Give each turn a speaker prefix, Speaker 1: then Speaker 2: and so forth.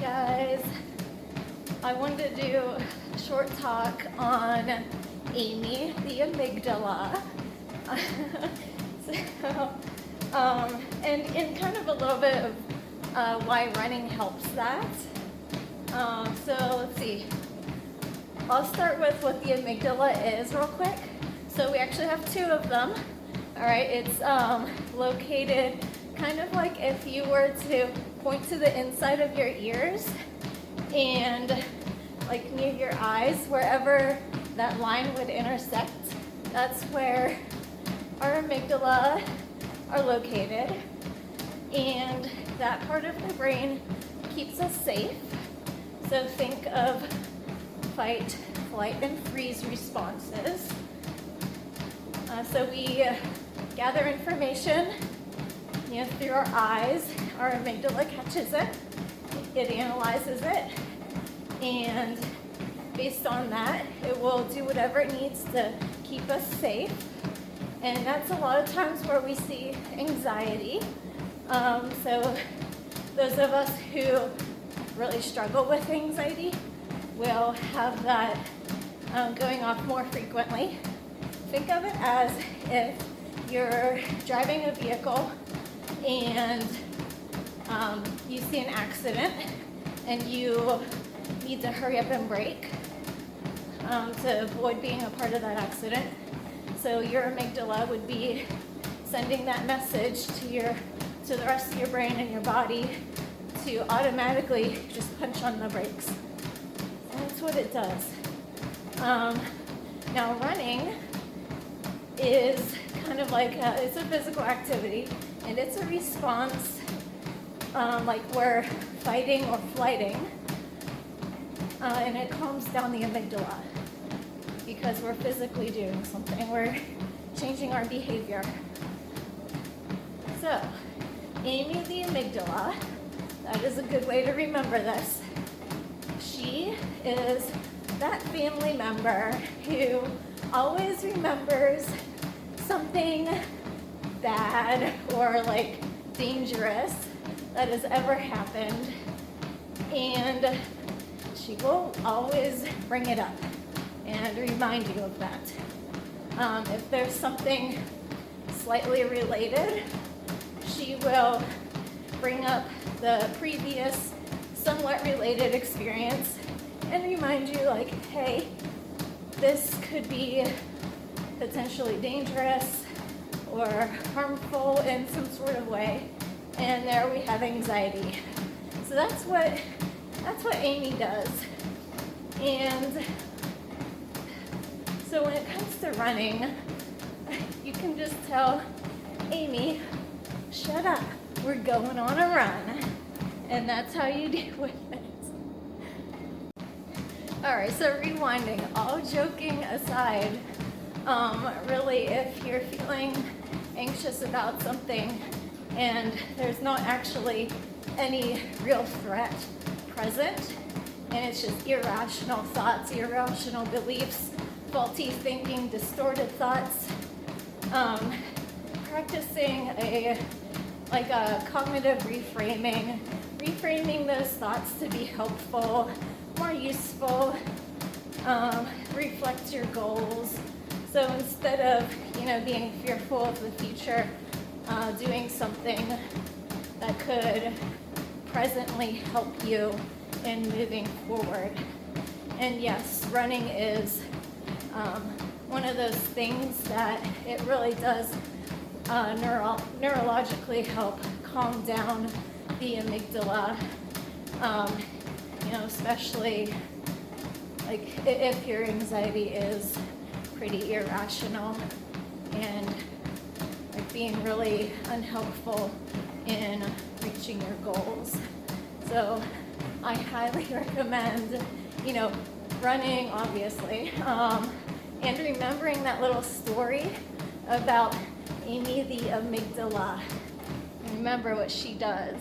Speaker 1: Guys, I wanted to do a short talk on Amy, the amygdala. And kind of a little bit of why running helps that. So let's see. I'll start with what the amygdala is real quick. So we actually have two of them. All right, it's located kind of like if you were to point to the inside of your ears and like near your eyes, wherever that line would intersect, that's where our amygdala are located. And that part of the brain keeps us safe. So think of fight, flight, and freeze responses. So we gather information, through our eyes. Our amygdala catches it, it analyzes it, and based on that, it will do whatever it needs to keep us safe. And that's a lot of times where we see anxiety. So those of us who really struggle with anxiety will have that going off more frequently. Think of it as if you're driving a vehicle and you see an accident and you need to hurry up and brake to avoid being a part of that accident. So your amygdala would be sending that message to the rest of your brain and your body to automatically just punch on the brakes. And that's what it does. Now running is kind of like it's a physical activity, and it's a response like we're fighting or flighting, and it calms down the amygdala because we're physically doing something, we're changing our behavior. So Amy the amygdala, that is a good way to remember this. She is that family member who always remembers something bad or like dangerous that has ever happened, and she will always bring it up and remind you of that. If there's something slightly related, she will bring up the previous somewhat related experience and remind you like, hey, this could be potentially dangerous or harmful in some sort of way, and there we have anxiety. So that's what Amy does. And so when it comes to running, you can just tell Amy, shut up, we're going on a run. And that's how you deal with it. All right, so rewinding, all joking aside, really if you're feeling anxious about something and there's not actually any real threat present, and it's just irrational thoughts, irrational beliefs, faulty thinking, distorted thoughts, practicing a cognitive reframing those thoughts to be helpful, more useful, reflect your goals. So instead of being fearful of the future, doing something that could presently help you in moving forward. And yes, running is one of those things that it really does neurologically help calm down the amygdala, especially like if your anxiety is pretty irrational and like being really unhelpful in reaching your goals. So I highly recommend, running, obviously, and remembering that little story about Amy the amygdala. Remember what she does.